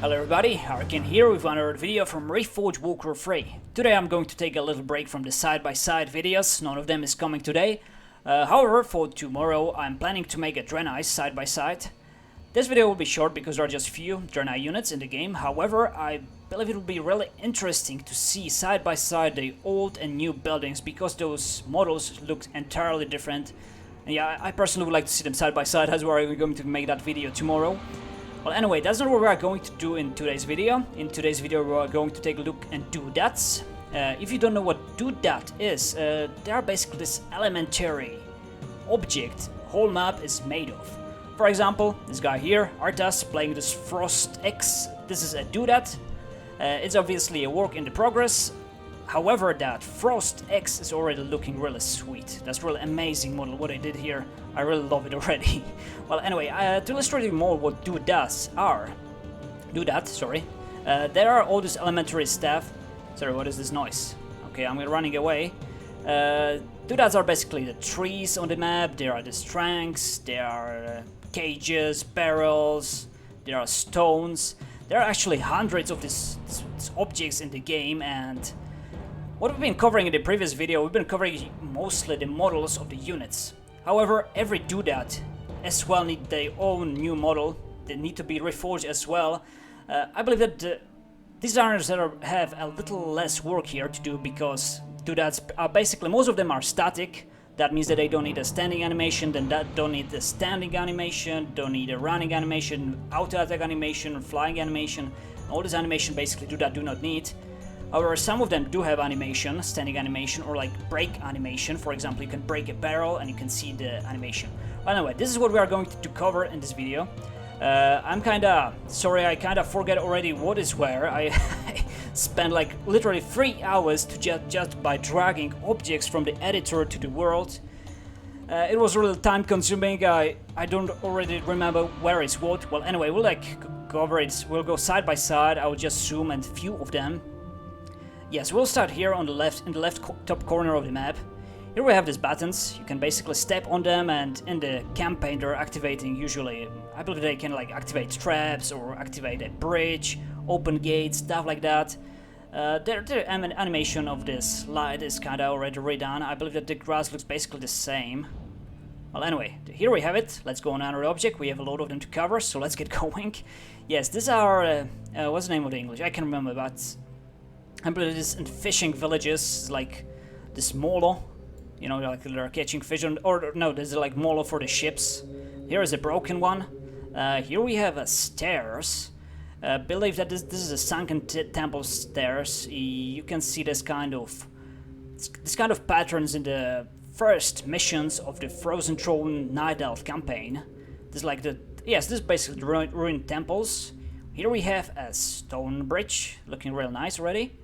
Hello everybody, Arcane here with another video from Reforged Warcraft 3. Today I'm going to take a little break from the side-by-side videos, none of them is coming today. However, for tomorrow I'm planning to make a Draenei side-by-side. This video will be short because there are just few Draenei units in the game, however I believe it will be really interesting to see side-by-side the old and new buildings because those models look entirely different. And yeah, I personally would like to see them side-by-side, that's why we're going to make that video tomorrow. Well, anyway, that's not what we are going to do in today's video. In today's video, we are going to take a look at Doodads. If you don't know what Doodad is, they are basically this elementary object whole map is made of. For example, this guy here, Arthas, playing this Frost X. This is a Doodad. It's obviously a work in the progress. However, that Frost X is already looking really sweet. That's really amazing model what I did here. I really love it already. Well, anyway, to illustrate you more what Doodads are, there are all these elementary staff. Sorry, what is this noise? Okay, I'm running away. Doodads are basically the trees on the map. There are the strengths, there are cages, barrels, there are stones. There are actually hundreds of these objects in the game, and what we've been covering in the previous video, we've been covering mostly the models of the units. However, every Doodad as well need their own new model. They need to be reforged as well. I believe that the designers have a little less work here to do because Doodads are basically, most of them are static. That means that they don't need a standing animation, then that don't need the standing animation, don't need a running animation, auto attack animation, flying animation. All this animation basically Doodad do not need. However, some of them do have animation, standing animation, or like break animation. For example, you can break a barrel and you can see the animation. Well, anyway, this is what we are going to cover in this video. I'm kinda sorry, I kinda forget already what is where. I spent like literally 3 hours to just by dragging objects from the editor to the world. It was really time consuming. I don't already remember where is what. Well, anyway, we'll like cover it. We'll go side by side. I will just zoom and few of them. Yes, we'll start here on the left, in the left top corner of the map. Here we have these buttons. You can basically step on them, and in the campaign they're activating usually, I believe they can like activate traps or activate a bridge, open gates, stuff like that. The animation of this light is kinda already redone. I believe that the grass looks basically the same. Well, anyway, here we have it. Let's go on another object. We have a lot of them to cover, so let's get going. Yes, these are, what's the name of the English? I can't remember, but I believe this in fishing villages, like this molo, you know, like they're catching fish, or no, there's like molo for the ships. Here is a broken one. Here we have stairs. Believe that this is a sunken temple stairs. You can see this kind of patterns in the first missions of the Frozen Throne Night Elf campaign. This is like this is basically the ruined temples. Here we have a stone bridge, looking real nice already.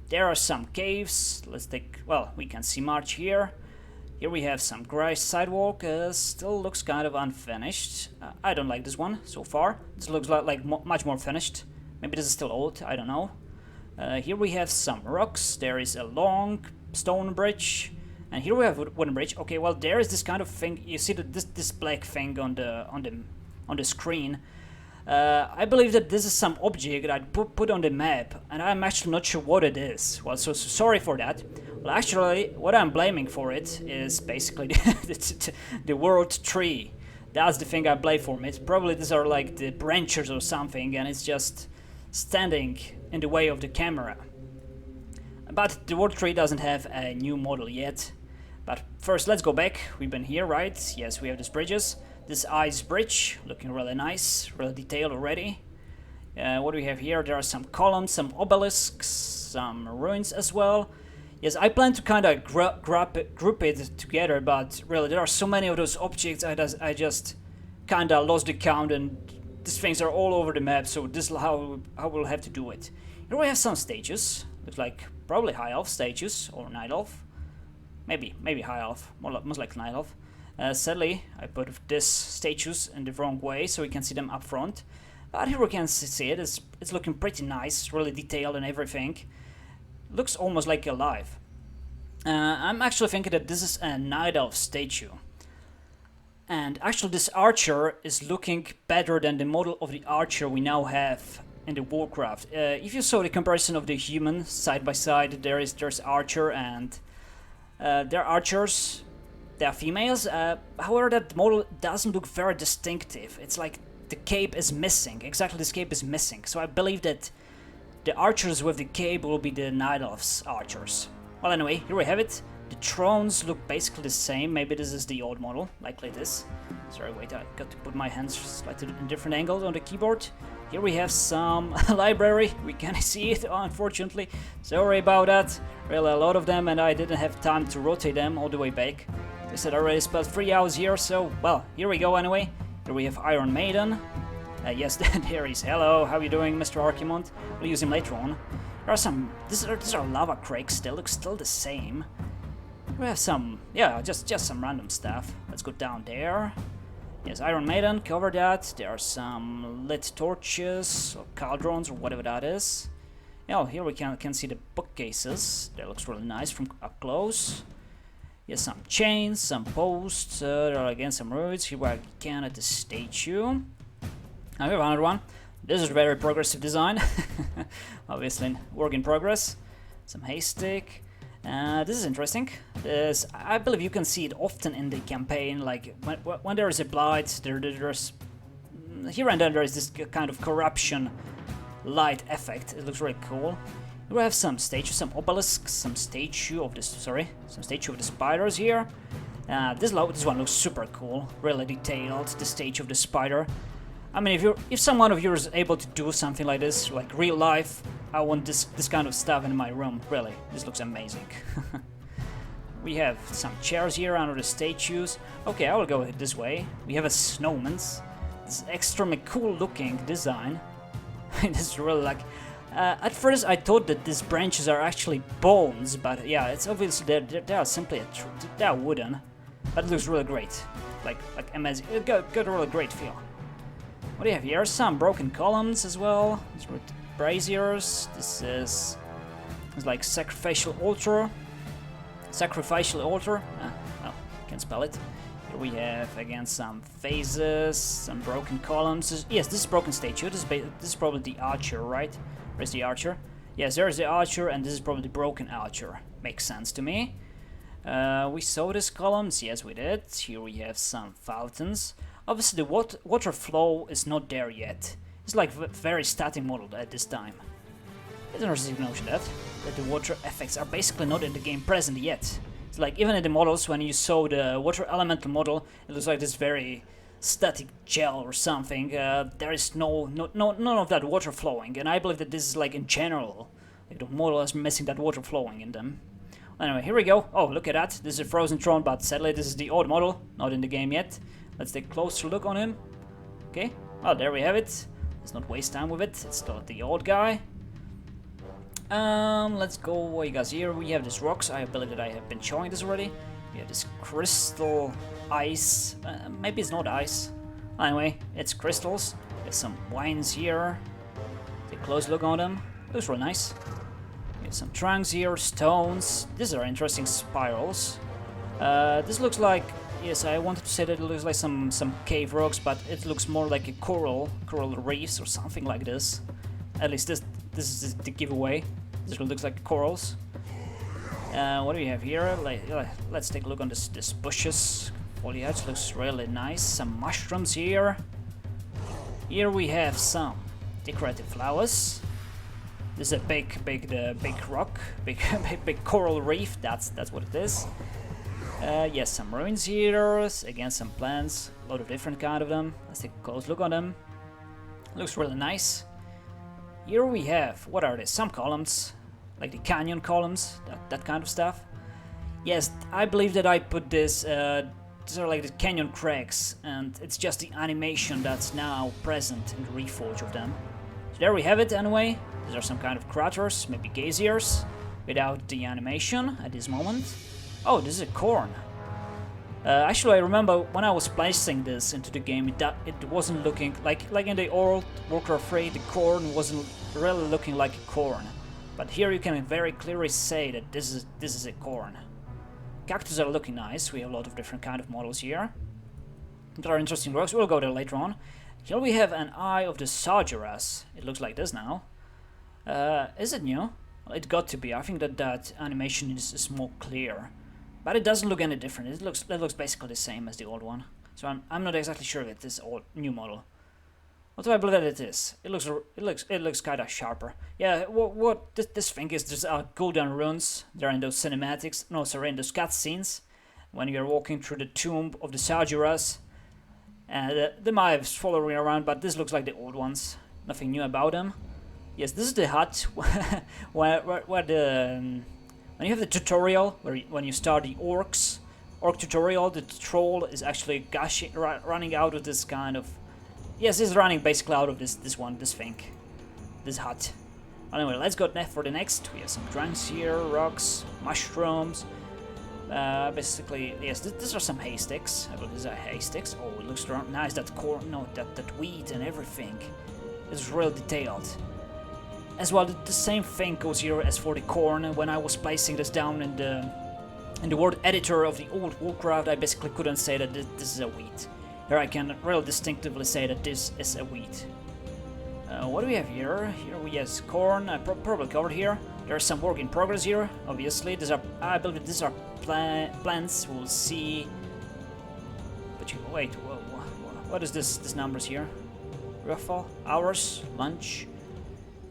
There are some caves. Let's take, well, we can see March here. Here we have some grass sidewalk. Still looks kind of unfinished. I don't like this one so far. This looks like much more finished. Maybe this is still old, I don't know. Here we have some rocks. There is a long stone bridge. And here we have a wooden bridge. Okay, well, there is this kind of thing. You see this black thing on the screen. I believe that this is some object that I put on the map, and I'm actually not sure what it is. Well, so sorry for that. Well, actually, what I'm blaming for it is basically the world tree. That's the thing I blame for it. Probably these are like the branches or something, and it's just standing in the way of the camera. But the world tree doesn't have a new model yet. But first, let's go back. We've been here, right? Yes, we have these bridges. This ice bridge, looking really nice, really detailed already. What do we have here? There are some columns, some obelisks, some ruins as well. Yes, I plan to kind of group it together, but really there are so many of those objects I just kind of lost the count, and these things are all over the map, so this is how we'll have to do it. Here we have some stages. Looks like probably high elf stages, or night elf. Maybe high elf, most like night elf. Sadly, I put this statues in the wrong way so we can see them up front. But here we can see it. It's looking pretty nice, really detailed and everything. Looks almost like alive. I'm actually thinking that this is a Night Elf statue. And actually this archer is looking better than the model of the archer we now have in the Warcraft. If you saw the comparison of the human side by side, there's archer and there are archers. They are females. However, that model doesn't look very distinctive. It's like the cape is missing. Exactly, this cape is missing. So I believe that the archers with the cape will be the Night Elves archers. Well, anyway, here we have it. The thrones look basically the same. Maybe this is the old model, likely this. Sorry, wait, I got to put my hands slightly in different angles on the keyboard. Here we have some library. We can't see it, unfortunately. Sorry about that. Really, a lot of them, and I didn't have time to rotate them all the way back. I said I already spent 3 hours here, so, well, here we go anyway. Here we have Iron Maiden. Yes, there is. Hello, how are you doing, Mr. Archimond? We'll use him later on. There are some... These are lava cracks. They look still the same. We have some... Yeah, just some random stuff. Let's go down there. Yes, Iron Maiden, cover that. There are some lit torches, or cauldrons, or whatever that is. Yeah, here we can see the bookcases. That looks really nice from up close. Yes, some chains, some posts, there are again some ruins. Here we can at the statue. Now we have another one. This is very progressive design. Obviously, work in progress. Some haystack. This is interesting. I believe you can see it often in the campaign, like when there is a blight, there's here and then there is this kind of corruption light effect. It looks really cool. We have some statues, some obelisks, some statue of the spiders here. This one looks super cool, really detailed. The statue of the spider. I mean, if someone of you is able to do something like this, like real life, I want this kind of stuff in my room. Really, this looks amazing. We have some chairs here under the statues. Okay, I will go this way. We have a snowman's. This extremely cool looking design. This is really like. At first, I thought that these branches are actually bones, but yeah, it's obviously they are simply they are wooden. But it looks really great, like amazing. It got a really great feel. What do you have here? Some broken columns as well. These were braziers. This is it's like sacrificial altar. Sacrificial altar. Well, can't spell it. Here we have again some vases, some broken columns. Yes, this is broken statue. This is probably the archer, right? Where's the archer? Yes, there's the archer, and this is probably the broken archer. Makes sense to me. We saw these columns. Yes, we did. Here we have some fountains. Obviously, the water flow is not there yet. It's like very static model at this time. It's interesting to notion that the water effects are basically not in the game present yet. It's like even in the models, when you saw the water elemental model, it looks like this very static gel or something. There is none of that water flowing, and I believe that this is like in general, like the model is missing that water flowing in them. Anyway, here we go. Oh, look at that. This is a frozen throne, but sadly this is the old model, not in the game yet. Let's take a closer look on him. Okay, well, there we have it. Let's not waste time with it. It's still the old guy. Let's go. What you guys here? We have these rocks. I believe that I have been showing this already. We have this crystal ice. Maybe it's not ice. Anyway, it's crystals. There's some wines here. Take a close look on them. Looks real nice. We have some trunks here, stones. These are interesting spirals. This looks like, yes, I wanted to say that it looks like some cave rocks, but it looks more like a coral reefs or something like this. At least this is the giveaway. This one looks like corals. What do we have here? Let's take a look on this bushes. Foliage looks really nice. Some mushrooms here. Here we have some decorative flowers. This is a big rock, big coral reef. That's what it is. Yes, some ruins here. Again, some plants. A lot of different kind of them. Let's take a close look on them. Looks really nice. Here we have, what are these? Some columns, like the canyon columns, that kind of stuff. Yes, I believe that I put this, these are like the canyon cracks, and it's just the animation that's now present in the Reforged of them. So there we have it anyway. These are some kind of craters, maybe geysers, without the animation at this moment. Oh, this is a corn. Actually, I remember when I was placing this into the game, it wasn't looking like in the old Warcraft 3, the corn wasn't really looking like a corn. But here you can very clearly say that this is a corn. Cactus are looking nice. We have a lot of different kind of models here. There are interesting rocks. We'll go there later on. Here we have an Eye of the Sargeras. It looks like this now. Is it new? Well, it got to be. I think that animation is more clear. But it doesn't look any different. It looks basically the same as the old one. So I'm not exactly sure if it is old new model. What do I believe that it is? It looks kind of sharper. Yeah. What this thing is? There's golden runes. They're in those cinematics. No, sorry, in those cutscenes when you're walking through the tomb of the Sargeras. The Mives following around, but this looks like the old ones. Nothing new about them. Yes, this is the hut where the when you have the tutorial when you start the orc tutorial. The troll is actually running out of this kind of. Yes, he's running basically out of this thing, this hut. Anyway, let's go for the next. We have some trunks here, rocks, mushrooms. Basically, yes, these are some haystacks. I believe these are haystacks. Oh, it looks nice. That corn, no, that wheat and everything. It's real detailed. As well, the same thing goes here as for the corn. When I was placing this down in the word editor of the old Warcraft, I basically couldn't say that this is a wheat. Here I can really distinctively say that this is a wheat. What do we have here? Here we have corn, probably covered here. There's some work in progress here, obviously. These are, I believe these are plants. We'll see. But you, wait, what is this numbers here? Ruffle, hours, lunch.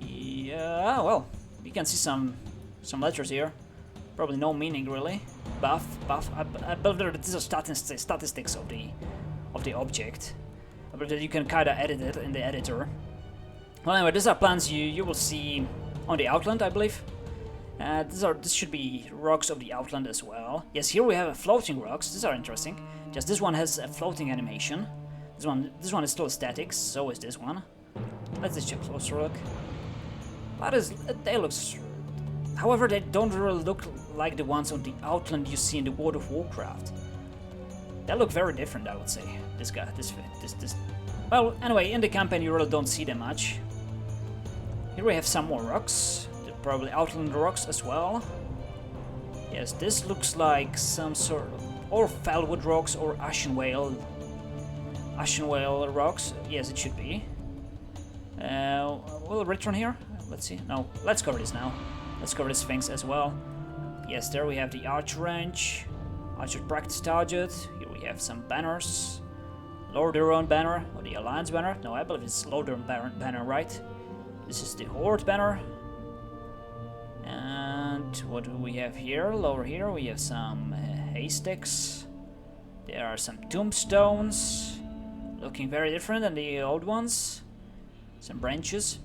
Yeah, well, you can see some letters here. Probably no meaning really. Buff. I believe that these are statistics of the object. I believe that you can kind of edit it in the editor. Well, anyway, these are plants you will see on the outland, I believe. This should be rocks of the outland as well. Yes, here we have floating rocks. These are interesting. Just this one has a floating animation. This one is still static. So is this one. Let's just take a closer look. They look. However, they don't really look like the ones on the outland you see in the World of Warcraft. They look very different, I would say. This guy, this. Well, anyway, in the campaign you really don't see them much. Here we have some more rocks. They're probably outland rocks as well. Yes, this looks like some sort of or Felwood rocks or Ashen Whale rocks. Yes, it should be. Will it return here? Let's see. No, let's cover this now. Let's cover these things as well. Yes, there we have the Archer Range, Archer Practice Target. Here we have some banners. Lordaeron banner, or the Alliance banner. No, I believe it's Lordaeron banner, right? This is the Horde banner. And what do we have here? Lower here we have some haystacks. There are some tombstones, looking very different than the old ones. Some branches.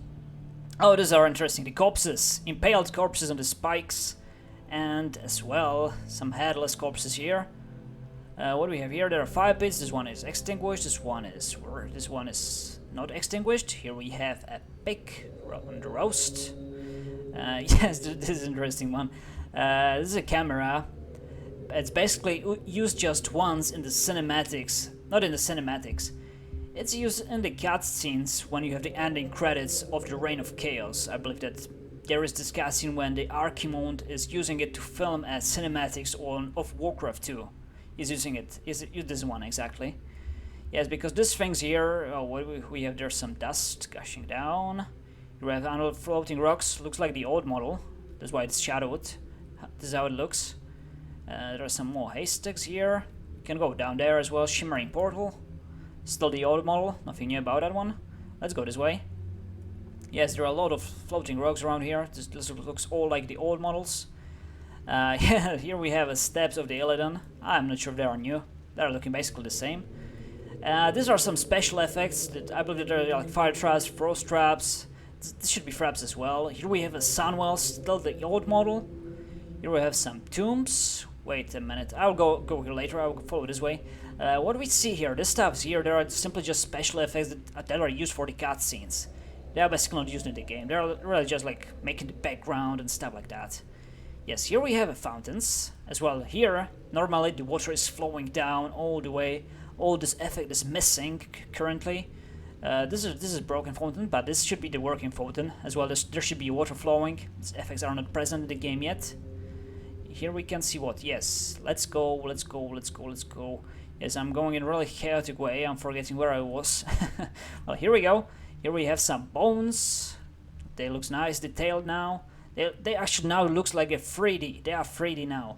Oh, these are interesting. The corpses, impaled corpses on the spikes, and as well some headless corpses here. What do we have here? There are 5 bits. This one is extinguished. This one is not extinguished. Here we have a pig on the roast. Yes, this is an interesting one. This is a camera. It's basically used just once in the cinematics. Not in the cinematics. It's used in the cutscenes when you have the ending credits of the Reign of Chaos. I believe that there is this cutscene when the Archimond is using it to film a cinematics of Warcraft 2. He's using it. Is this one exactly? Yes, because this thing's here. Oh, what we have? There's some dust gushing down. You have another floating rocks. Looks like the old model. That's why it's shadowed. This is how it looks. There are some more haystacks here. You can go down there as well. Shimmering portal. Still the old model. Nothing new about that one. Let's go this way. Yes, there are a lot of floating rocks around here. This looks all like the old models. Yeah, here we have steps of the Illidan. I'm not sure if they are new. They're looking basically the same. These are some special effects that I believe they're like fire traps, frost traps. This should be traps as well. Here we have a Sunwell, still the old model. Here we have some tombs. Wait a minute, I'll go here later. I'll follow this way. What do we see here? This stuff's here. There are simply just special effects that are used for the cutscenes. They are basically not used in the game. They're really just like making the background and stuff like that. Yes, here we have fountains as well. Here, normally the water is flowing down all the way. All this effect is missing currently. This is broken fountain, but this should be the working fountain as well. There should be water flowing. These effects are not present in the game yet. Here we can see what. Yes, let's go. Yes, I'm going in a really chaotic way. I'm forgetting where I was. Well, here we go. Here we have some bones. They looks nice, detailed now. They actually now looks like a 3D. They are 3D now.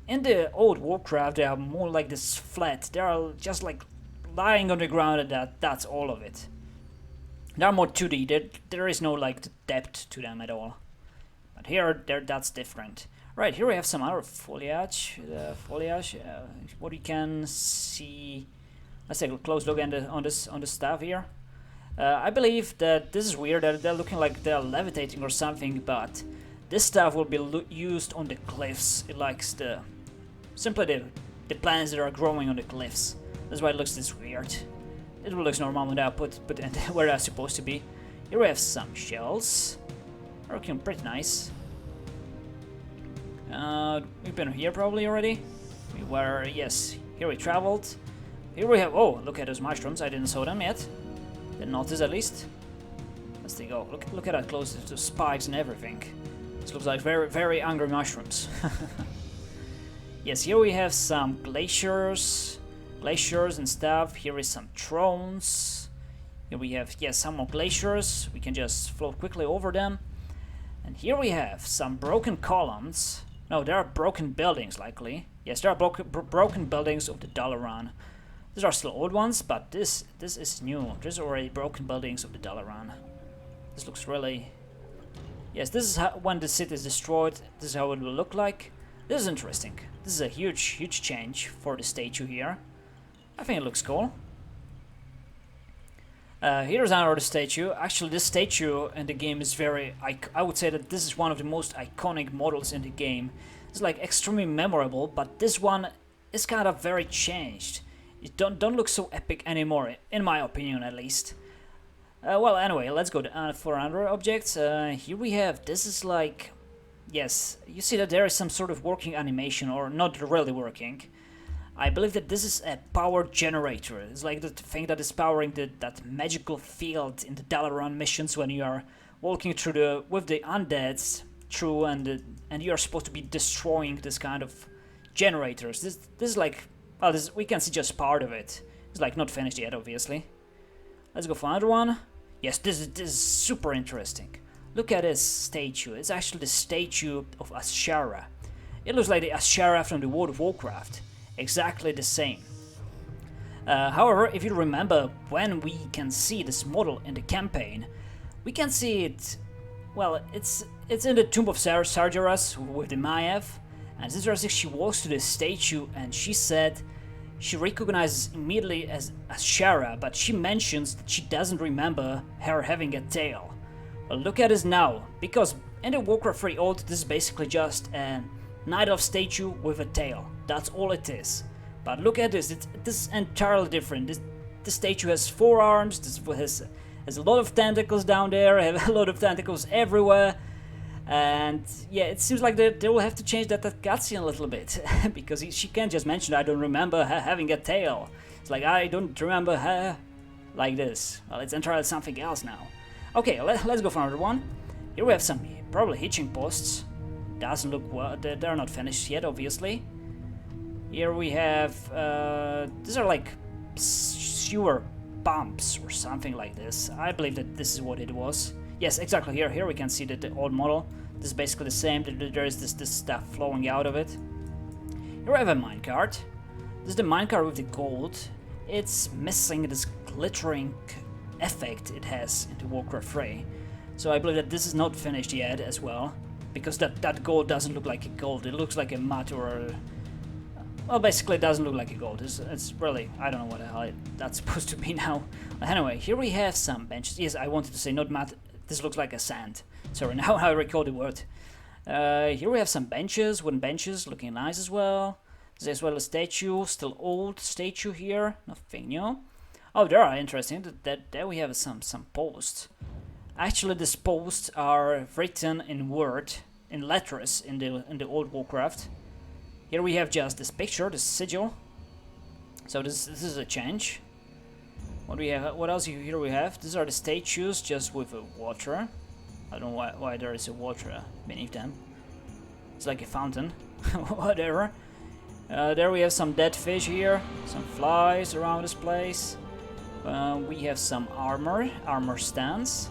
In the old Warcraft, they are more like this flat. They are just like lying on the ground, and that's all of it. They are more 2D. There is no like depth to them at all. But here, that's different. Right, here we have some other foliage. What you can see. Let's take a close look on the stuff here. I believe that this is weird. They're looking like they're levitating or something, but this stuff will be used on the cliffs. It likes simply the plants that are growing on the cliffs. That's why it looks this weird. It looks normal when I put where they're supposed to be. Here we have some shells. They're looking pretty nice. We've been here probably already. Yes, here we traveled. Here we have, oh, look at those mushrooms. I didn't saw them yet. Didn't notice at least. Let's take a look at that close to spikes and everything. This looks like very, very angry mushrooms. Yes, here we have some glaciers and stuff. Here is some thrones. Here we have, yes, some more glaciers. We can just float quickly over them. And here we have some broken columns. No, there are broken buildings, likely. Yes, there are broken buildings of the Dalaran. These are still old ones, but this is new. There's already broken buildings of the Dalaran. This looks really... Yes, this is how, when the city is destroyed, this is how it will look like. This is interesting. This is a huge change for the statue here. I think it looks cool. Here's another statue. Actually, this statue in the game is very... I would say that this is one of the most iconic models in the game. It's like extremely memorable, but this one is kind of very changed. It don't look so epic anymore, in my opinion at least. Well, anyway, let's go for another object. Here we have, this is like... Yes, you see that there is some sort of working animation, or not really working. I believe that this is a power generator. It's like the thing that is powering that magical field in the Dalaran missions when you are walking through with the undeads through, and you are supposed to be destroying this kind of generators. This is like, well, we can see just part of it. It's like not finished yet, obviously. Let's go for another one. Yes, this is super interesting. Look at this statue. It's actually the statue of Ashara. It looks like the Ashara from the World of Warcraft. Exactly the same. However, if you remember, when we can see this model in the campaign, we can see it. Well, it's in the Tomb of Sargeras with the Maiev, and Zizrazik, she walks to the statue and she said she recognizes immediately as Ashara, but she mentions that she doesn't remember her having a tail. Well, look at this now, because in the Warcraft 3 Old, this is basically just a Night Elf statue with a tail. That's all it is. But look at this, this is entirely different. This statue has 4 arms, this has a lot of tentacles down there, have a lot of tentacles everywhere. And yeah, it seems like they will have to change that cutscene a little bit. Because she can't just mention, I don't remember her having a tail. It's like, I don't remember her like this. Well, it's entirely something else now. Okay, let's go for another one. Here we have some probably hitching posts. Doesn't look well, they're not finished yet, obviously. Here we have, these are like sewer pumps or something like this. I believe that this is what it was. Yes, exactly, here we can see the old model. This is basically the same, there is this stuff flowing out of it. Here we have a minecart. This is the minecart with the gold. It's missing this glittering effect it has into Warcraft 3. So I believe that this is not finished yet as well, because that gold doesn't look like a gold, it looks like a matte or... Well, basically it doesn't look like a gold, it's really... I don't know what the hell that's supposed to be now. Anyway, here we have some benches. Yes, I wanted to say not matte, this looks like a sand. Sorry, now I recall the word. Here we have some benches, wooden benches, looking nice as well. There's as well a statue, still old statue here, nothing new. Oh, they are interesting. There we have some posts. Actually, these posts are written in letters in the old Warcraft. Here we have just this picture, this sigil. So this is a change. What we have? What else here we have? These are the statues, just with water. I don't know why there is a water beneath them. It's like a fountain, whatever. There we have some dead fish here, some flies around this place. We have some armor stands.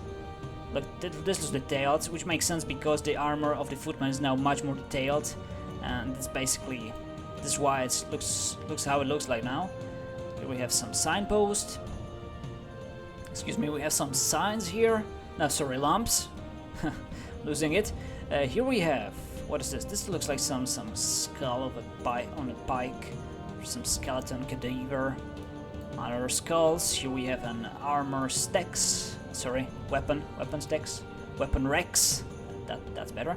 Look, this is detailed, which makes sense because the armor of the footman is now much more detailed, and it's basically this is why it looks how it looks like now. Here we have some signpost. Excuse me, we have some signs here. No, sorry, lamps. Losing it. Here we have, what is this? This looks like some skull of on a pike, some skeleton cadaver. Other skulls. Here we have an armor stacks. Sorry, weapon stacks, weapon racks. That's better.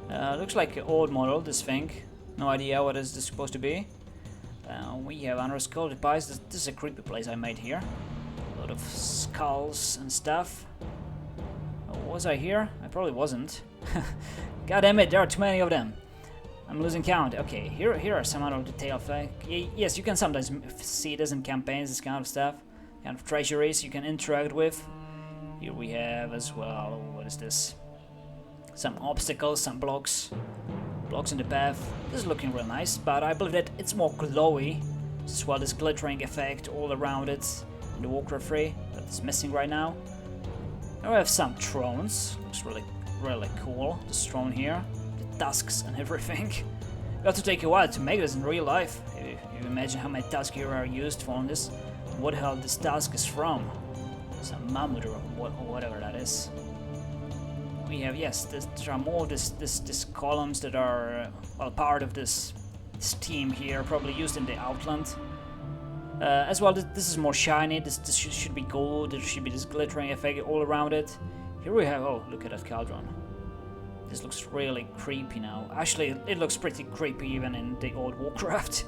Looks like an old model. This thing. No idea what is this supposed to be. We have another skull device. This is a creepy place I made here. A lot of skulls and stuff. Was I here? I probably wasn't. God damn it! There are too many of them. I'm losing count. Okay, here are some other detail things. Yes, you can sometimes see this in campaigns, this kind of stuff. Kind of treasuries you can interact with. Here we have as well, what is this? Some obstacles, some blocks in the path. This is looking real nice, but I believe that it's more glowy. As well, this glittering effect all around it in the Warcraft 3 that's missing right now. Now we have some thrones. Looks really cool. This throne here. Tusks and everything. Got to take a while to make this in real life. You imagine how many tusks here are used for this. What the hell this tusk is from? Some mammoth or whatever that is. We have, yes, there are more this columns that are well part of this team here, probably used in the Outland. As well, this is more shiny. This should be gold. There should be this glittering effect all around it. Here we have, oh, look at that cauldron. This looks really creepy now. Actually, it looks pretty creepy even in the old Warcraft.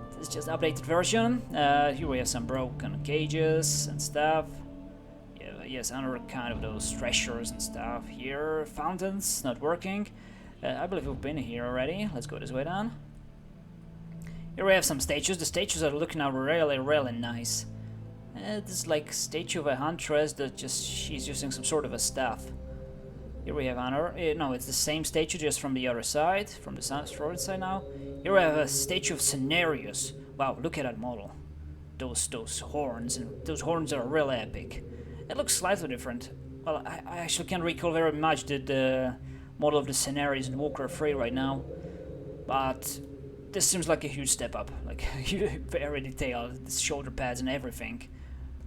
This is just updated version. Here we have some broken cages and stuff. Yeah, yes, another kind of those treasures and stuff. Here, fountains, not working. I believe we've been here already. Let's go this way down. Here we have some statues. The statues are looking out really nice. This is like statue of a huntress that she's using some sort of a staff. Here we have another. No, it's the same statue, just from the other side, from the sword side now. Here we have a statue of scenarios. Wow, look at that model. Those horns, and those horns are really epic. It looks slightly different. Well, I actually can't recall very much the model of the scenarios in Warcraft 3 right now, but this seems like a huge step up. Like very detailed, the shoulder pads and everything.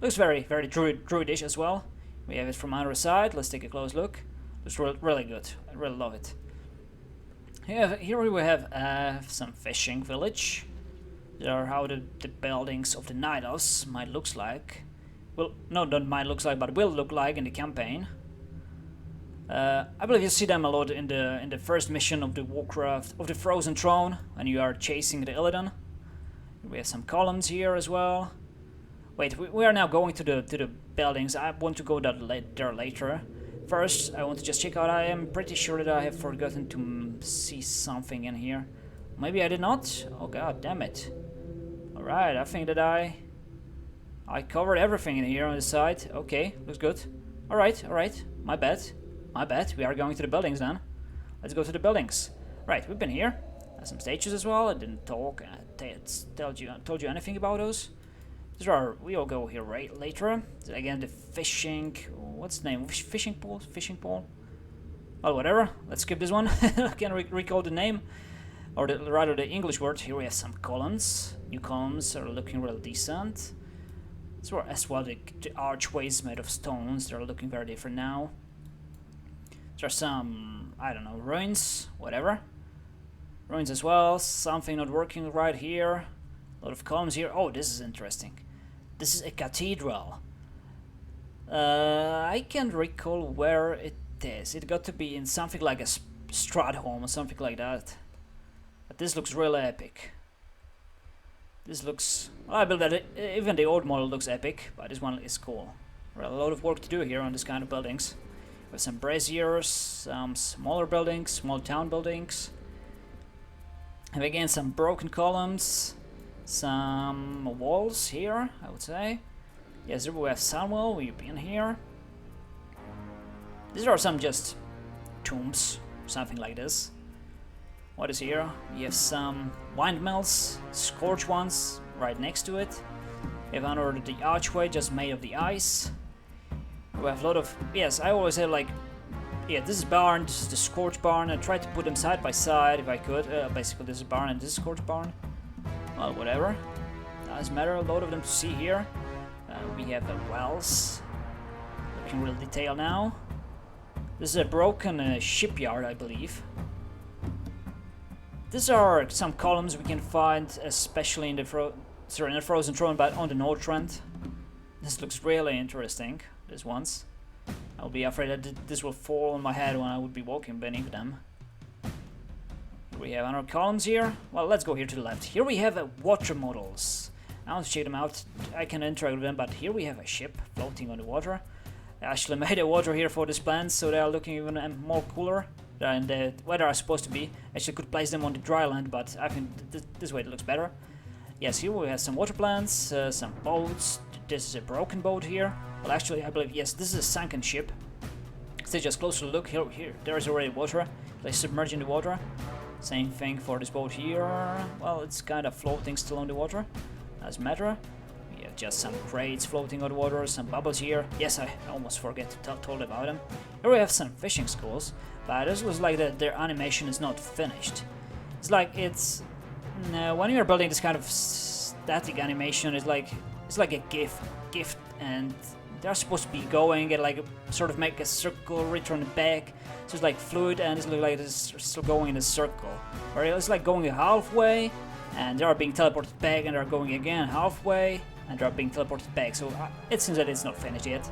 Looks very druidish as well. We have it from other side. Let's take a close look. It's really good. I really love it. Here we have some fishing village. There are how the buildings of the Night Elves might look like. Well, no, not might looks like, but will look like in the campaign. I believe you see them a lot in the first mission of the Warcraft of the Frozen Throne when you are chasing the Illidan. We have some columns here as well. Wait, we are now going to the buildings. I want to go there later. First, I want to just check out. I am pretty sure that I have forgotten to see something in here. Maybe I did not? Oh god damn it. Alright, I think that I covered everything in here on the side. Okay, looks good. Alright, my bad. We are going to the buildings then. Let's go to the buildings. Right, we've been here. Some statues as well. I didn't talk. Told you anything about those? We'll go here later. Again, the fishing. What's the name? Fishing pole? Well, whatever. Let's skip this one. I can't recall the name. Or rather the English word. Here we have some columns. New columns are looking real decent. As well, the archways made of stones. They're looking very different now. There are some, I don't know, ruins. Whatever. Ruins as well. Something not working right here. A lot of columns here. Oh, this is interesting. This is a cathedral. I can't recall where it is. It got to be in something like a Stratholme or something like that. But this looks really epic. This looks... Well, I believe that even the old model looks epic, but this one is cool. There are a lot of work to do here on this kind of buildings. With some braziers, some smaller buildings, small town buildings. And again, some broken columns. Some walls here, I would say. Yes, we have Sunwell, we've been here. These are some just tombs, something like this. What is here? We have some windmills, scorched ones right next to it. We have under the archway just made of the ice. We have a lot of... Yes, I always have like... Yeah, this is barn, this is the scorched barn. I tried to put them side by side if I could. Basically this is barn and this is scorched barn. Well, whatever. Doesn't matter, a lot of them to see here. We have wells. Looking real detailed now. This is a broken shipyard, I believe. These are some columns we can find, especially in the Frozen Throne, but on the North Trend. This looks really interesting, these ones. I'll be afraid that this will fall on my head when I would be walking beneath them. We have other columns here. Well, let's go here to the left. Here we have water models. I want to check them out. I can interact with them, but here we have a ship floating on the water. I actually made a water here for these plants, so they are looking even more cooler than the weather are supposed to be. Actually could place them on the dry land, but I think this way it looks better. Yes, here we have some water plants, some boats. This is a broken boat here. Well, actually, I believe, yes, this is a sunken ship. Let's take just a closer look. Here, there is already water. They submerge in the water. Same thing for this boat here. Well, it's kind of floating still on the water. Doesn't matter. We have just some crates floating on the water, some bubbles here. Yes, I almost forget to tell about them. Here we have some fishing schools, but this looks like their animation is not finished. It's like it's... when you're building this kind of static animation, it's like a gift, and they're supposed to be going and like sort of make a circle, return back. So it's like fluid, and it's like it's still going in a circle. Or it's like going halfway, and they are being teleported back, and they're going again halfway, and they're being teleported back. So it seems that it's not finished yet.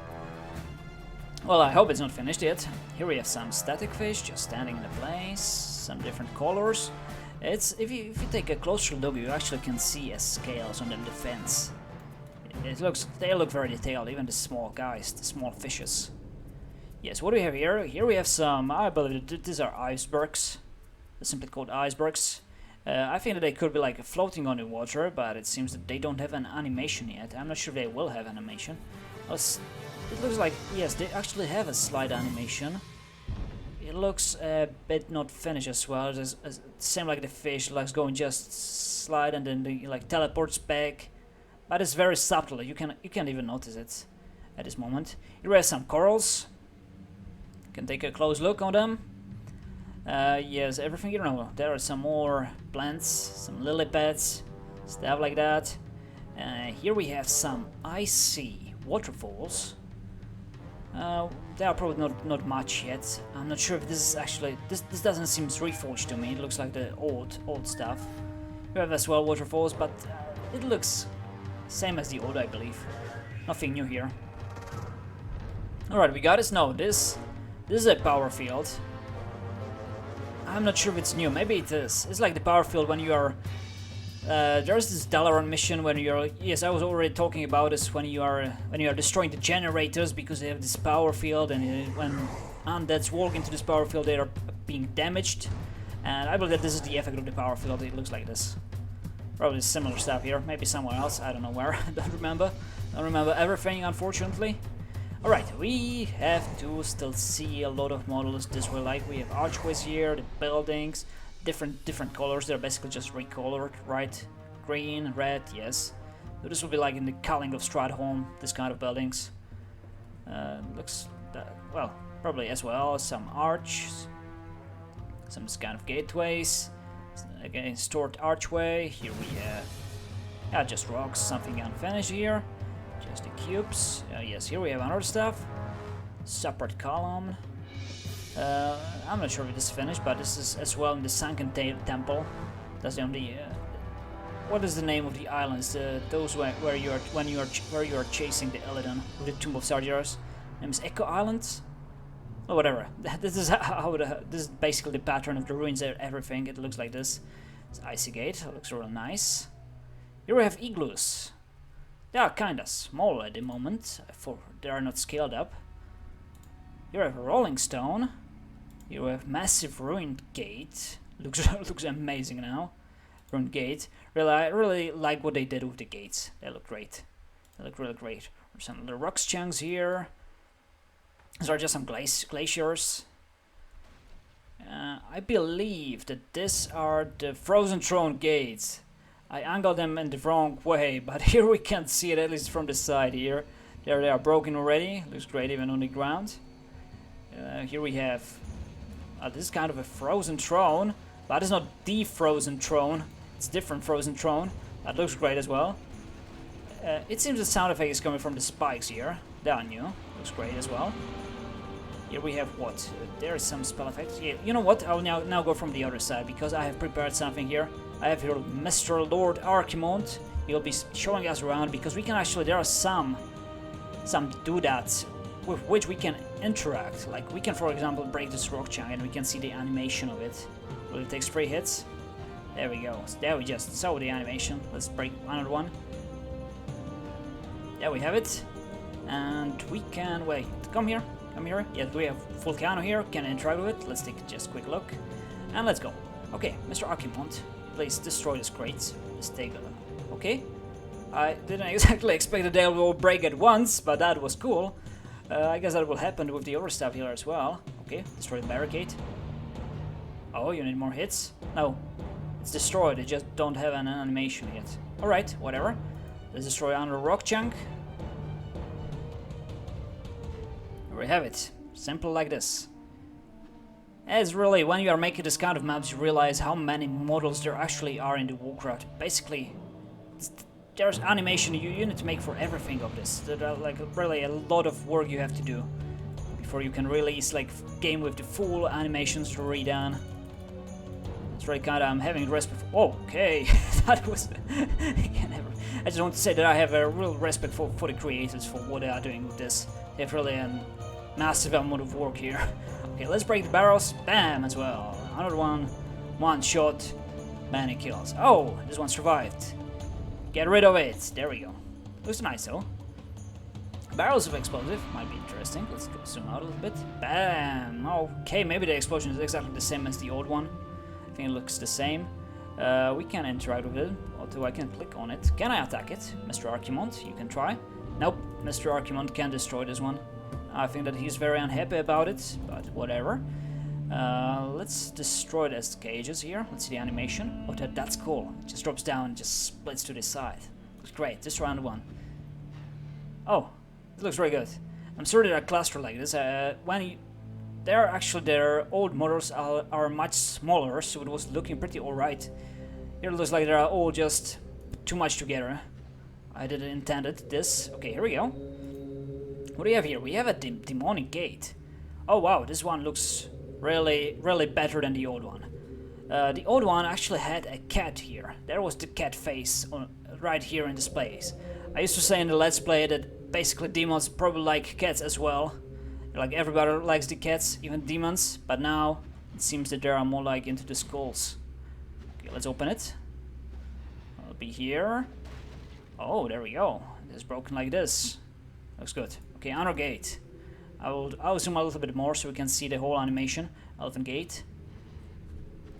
Well, I hope it's not finished yet. Here we have some static fish just standing in a place, some different colors. It's if you take a closer look, you actually can see scales on the fence. They look very detailed, even the small guys, the small fishes. Yes, what do we have here? Here we have some, I believe these are icebergs. They're simply called icebergs. I think that they could be like floating on the water, but it seems that they don't have an animation yet. I'm not sure if they will have animation. It looks like, yes, they actually have a slide animation. It looks a bit not finished as well. It's same like the fish, like going just slide and then they like teleports back. But it's very subtle. You can't even notice it at this moment. Here we have some corals. You can take a close look on them. Yes, everything you know. There are some more plants, some lily pads, stuff like that. Here we have some icy waterfalls. They are probably not much yet. I'm not sure if this is actually... This doesn't seem Reforged to me. It looks like the old stuff. We have as well waterfalls, but it looks same as the old, I believe. Nothing new here. Alright, we got it. No, this is a power field. I'm not sure if it's new. Maybe it is. It's like the power field when you are... there's this Dalaran mission when you're... Yes, I was already talking about this when you are destroying the generators because they have this power field, and when undeads walk into this power field, they are being damaged. And I believe that this is the effect of the power field. It looks like this. Probably similar stuff here. Maybe somewhere else. I don't know where. Don't remember everything, unfortunately. Alright, we have to still see a lot of models this way. Like we have archways here, the buildings. Different colors. They're basically just recolored, right? Green, red, yes. So this will be like in the culling of Stratholme, this kind of buildings. Looks well, probably as well some arches, some kind of gateways. Again, stored archway. Here we have just rocks, something unfinished here. Just the cubes. Yes, here we have other stuff. Separate column. I'm not sure if this is finished, but this is as well in the sunken temple. That's the only. What is the name of the islands? Those where you are chasing the Illidan with the Tomb of Sargeras. Name is Echo Islands. Or whatever. This is this is basically the pattern of the ruins. Everything. It looks like this. It's Icy Gate. It looks real nice. Here we have igloos. They are kinda small at the moment, for they are not scaled up. Here we have a rolling stone. Here we have massive ruined gate. Looks amazing now. Ruined gate. I really like what they did with the gates. They look great. They look really great. There's some little rocks chunks here. These are just some glaciers. I believe that these are the Frozen Throne gates. I angled them in the wrong way, but here we can see it, at least from the side here. There they are broken already. Looks great even on the ground. Here we have... this is kind of a Frozen Throne, but it's not the Frozen Throne. It's a different Frozen Throne. That looks great as well. It seems the sound effect is coming from the spikes here. They are new. Looks great as well. Here we have what? There is some spell effects. Yeah, you know what? I'll now go from the other side because I have prepared something here. I have here Mr. Lord Arcane. He'll be showing us around because we can actually... There are some Doodads with which we can interact. Like we can, for example, break this rock chunk and we can see the animation of it. Well, it takes 3 hits. There we go. So there we just saw the animation. Let's break another one. There we have it. And we can... Wait, come here. Come here. Yeah, we have Volcano here. Can interact with it. Let's take just a quick look. And let's go. Okay, Mr. Arcane, please destroy this crate. Let's take a look. Okay. I didn't exactly expect that they will break at once, but that was cool. I guess that will happen with the other stuff here as well. Okay, destroy the barricade. Oh, you need more hits? No. It's destroyed, they just don't have an animation yet. Alright, whatever. Let's destroy another rock chunk. There we have it. Simple like this. As really, when you are making this kind of maps, you realize how many models there actually are in the Warcraft. Basically, there's animation you need to make for everything of this. There are like really a lot of work you have to do before you can release like game with the full animations redone. It's really kind of, I'm having respect for... Okay, that was... I just want to say that I have a real respect for the creators for what they are doing with this. They have really a massive amount of work here. Okay, let's break the barrels. Bam, as well. Another one. One shot. Many kills. Oh, this one survived. Get rid of it. There we go. Looks nice though. Barrels of explosive might be interesting. Let's go zoom out a little bit. Bam. Okay, maybe the explosion is exactly the same as the old one. I think it looks the same. We can interact with it, although I can click on it. Can I attack it? Mr. Arcane, you can try. Nope, Mr. Arcane can destroy this one. I think that he's very unhappy about it, but whatever. Let's destroy these cages here. Let's see the animation. Oh, that's cool. It just drops down and just splits to the side. Looks great. Destroy another one. Oh, it looks very good. I'm sorry they're clustered like this. Their old models are much smaller, so it was looking pretty alright. Here it looks like they are all just too much together. I didn't intend it, this. Okay, here we go. What do we have here? We have a demonic gate. Oh wow, this one looks really better than the old one. The old one actually had a cat here. There was the cat face right here in this place. I used to say in the Let's Play that basically demons probably like cats as well. Like everybody likes the cats, even demons, but now it seems that they are more like into the skulls. Okay, let's open it. I'll be here. Oh, there we go. It's broken like this. Looks good. Okay, honor gate. I'll zoom a little bit more so we can see the whole animation. Elven gate.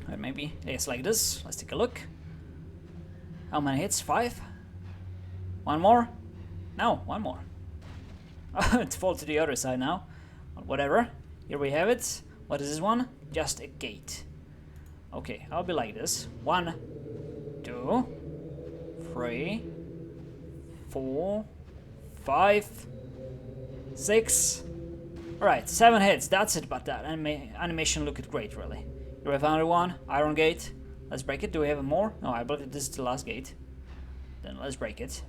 Or maybe it's like this. Let's take a look. How many hits? 5? One more? No, one more. It's falls to the other side now. Whatever. Here we have it. What is this one? Just a gate. Okay, I'll be like this. 1, 2, 3, 4, 5, 6. Alright, 7 hits. That's it, but that animation looked great, really. Here we have another one. Iron gate. Let's break it. Do we have more? No, I believe this is the last gate. Then let's break it.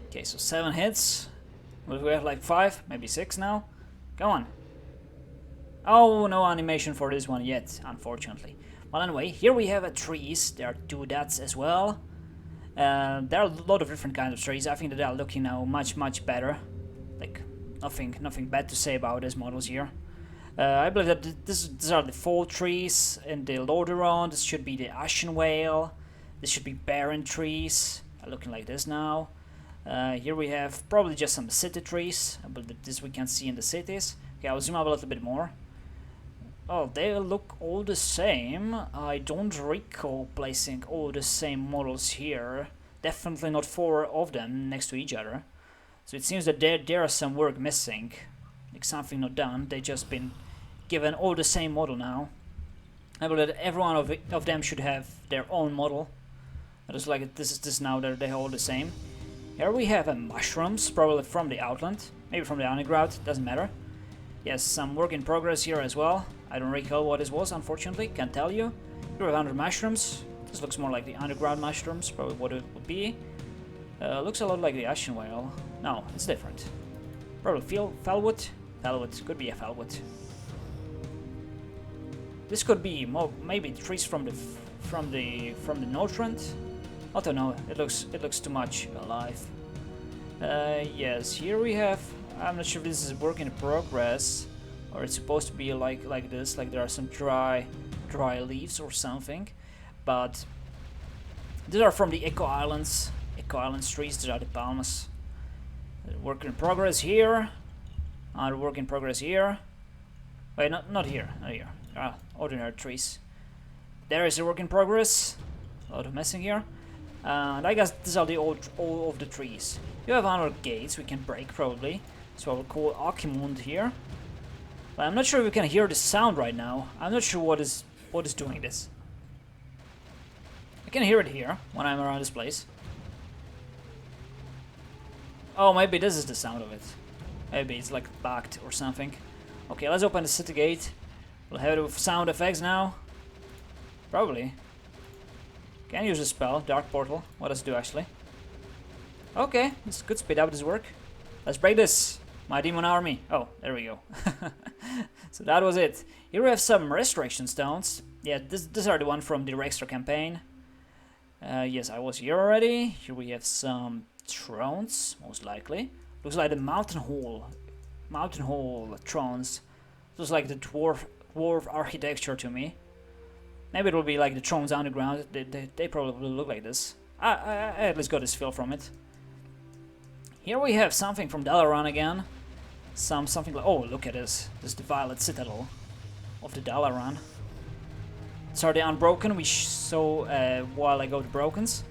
Okay, so 7 hits. Will we have like 5, maybe 6 now? Come on. Oh, no animation for this one yet, unfortunately. Well, anyway, here we have trees. There are Doodads as well. There are a lot of different kinds of trees. I think that they are looking now much better. Like, nothing bad to say about these models here. I believe that these are the fall trees in the Lordaeron. This should be the Ashen Whale. This should be barren trees. Looking like this now. Here we have probably just some city trees, but this we can see in the cities. Okay, I'll zoom out a little bit more. Oh, they look all the same. I don't recall placing all the same models here. Definitely not 4 of them next to each other. So it seems that there is some work missing. like something not done. They just been given all the same model now. I believe that every one of them should have their own model. It is like this is this now. They're all the same. Here we have mushrooms, probably from the outland, maybe from the underground. Doesn't matter. Yes, some work in progress here as well. I don't recall what this was, unfortunately. Can't tell you. Here we have 100 mushrooms. This looks more like the underground mushrooms, probably what it would be. Looks a lot like the Ashen Whale. No, it's different. Probably fellwood. Fellwood, could be a fellwood. This could be maybe trees from the Northrend. I don't know. It looks too much alive. Yes, here we have. I'm not sure if this is work in progress or it's supposed to be like this. Like there are some dry leaves or something. But these are from the Echo Islands. Echo Islands trees. These are the palmas. Work in progress here. Other work in progress here. Wait, not here. Not here. Ordinary trees. There is a work in progress. A lot of messing here. And I guess these are all of the trees. You have other gates we can break probably. So I will call Arcane here. But I'm not sure if we can hear the sound right now. I'm not sure what is doing this. I can hear it here when I'm around this place. Oh, maybe this is the sound of it. Maybe it's like bugged or something. Okay, let's open the city gate. We'll have it with sound effects now. Probably. Can use a spell, Dark Portal. What does it do actually? Okay, this could speed up this work. Let's break this. My demon army. Oh, there we go. So that was it. Here we have some restoration stones. Yeah, these are the one from the Rextra campaign. Yes, I was here already. Here we have some thrones, most likely. Looks like the mountain hall thrones. Looks like the dwarf architecture to me. Maybe it will be like the thrones underground. They probably will look like this. I at least got this feel from it. Here we have something from Dalaran again. Something like, oh, look at this. This is the Violet Citadel of the Dalaran. These are the Unbroken we saw a while ago, the Brokens.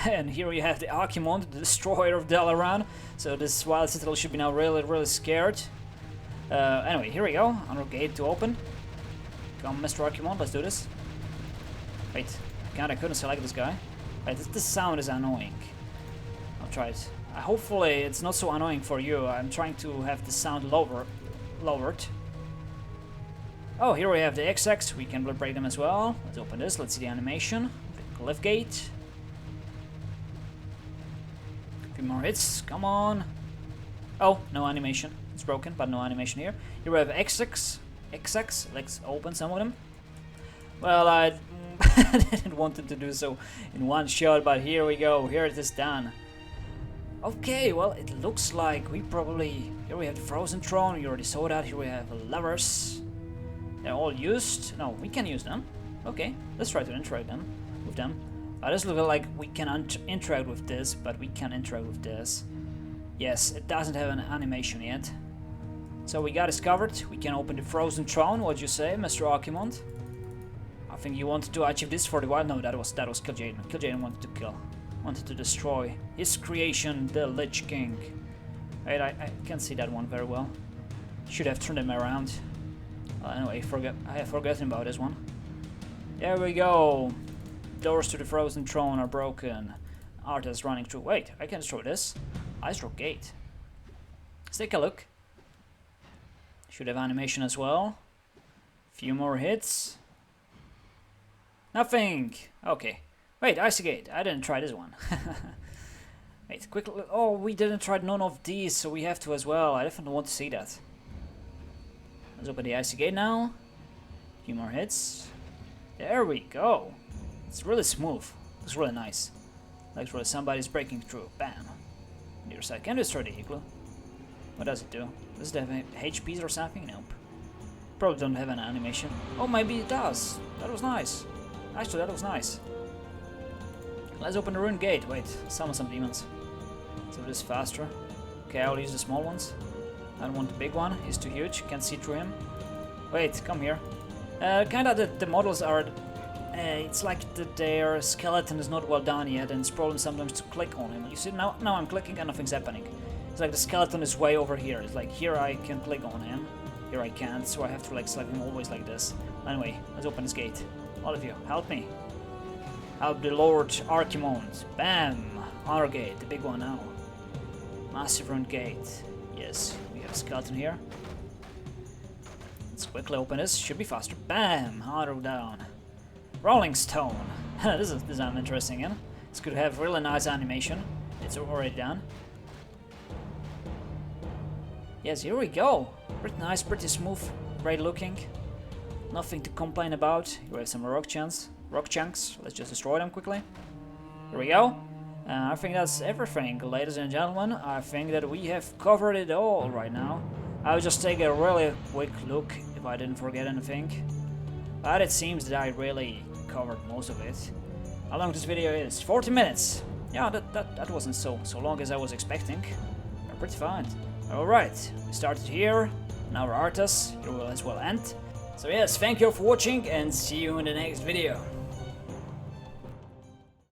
And here we have the Archimond, the destroyer of Dalaran. So this Violet Citadel should be now really scared. Anyway, here we go. Another gate to open. Come, Mr. Archimond, let's do this. Wait, I couldn't select this guy. Wait, this sound is annoying. I'll try it. Hopefully it's not so annoying for you. I'm trying to have the sound lowered. Oh, here we have the XX. We can break them as well. Let's open this. Let's see the animation. The cliff gate. A few more hits. Come on. Oh, no animation. It's broken, but no animation here. Here we have XX. Let's open some of them. Well, I didn't want to do so in one shot, but here we go. Here it is done. Okay, well, it looks like we probably... Here we have the Frozen Throne, we already saw that. Here we have levers. They're all used. No, we can use them. Okay, let's try to interact with them. This looks like we cannot interact with this, but we can interact with this. Yes, it doesn't have an animation yet. So we got discovered. We can open the Frozen Throne. What you say, Mr. Archimond? I think you wanted to achieve this for the while. No, that was Kil'jaeden. Kil'jaeden wanted to destroy his creation, the Lich King. Wait, I can't see that one very well. Should have turned him around. Anyway, I have forgotten about this one. There we go. Doors to the Frozen Throne are broken. Arthas running through. Wait, I can destroy this. Ice Rock Gate. Let's take a look. Should have animation as well. Few more hits. Nothing. Okay. Wait, Icy Gate. I didn't try this one. Wait, quickly. Oh, we didn't try none of these, so we have to as well. I definitely want to see that. Let's open the Icy Gate now. Few more hits. There we go. It's really smooth. Looks really nice. Looks really somebody's breaking through. Bam. On the other side. Can destroy the igloo. What does it do? Does it have HPs or something? Nope. Probably don't have an animation. Oh, maybe it does. That was nice. Actually, that was nice. Let's open the Ruined Gate. Wait, summon some demons. Let's do this faster. Okay, I'll use the small ones. I don't want the big one. He's too huge. Can't see through him. Wait, come here. Kinda the models are... it's like their skeleton is not well done yet, and it's problem sometimes to click on him. You see, now I'm clicking and nothing's happening. It's like the skeleton is way over here. It's like here I can click on him, here I can't, so I have to like select him always like this. Anyway, let's open this gate. All of you, help me. Help the Lord Arcane. Bam! Honor gate, the big one now. Massive rune gate. Yes, we have a skeleton here. Let's quickly open this. Should be faster. Bam! Auto down. Rolling stone. This is interesting, yeah? This could have really nice animation. It's already done. Yes, here we go. Pretty nice, pretty smooth, great looking. Nothing to complain about. Here we have some rock chunks. Let's just destroy them quickly. Here we go. I think that's everything, ladies and gentlemen. I think that we have covered it all right now. I'll just take a really quick look if I didn't forget anything. But it seems that I really covered most of it. How long this video is? 40 minutes. Yeah, that wasn't so long as I was expecting. Pretty fine. Alright, we started here. Now we're Arthas. Here we'll as well end. So yes, thank you for watching and see you in the next video.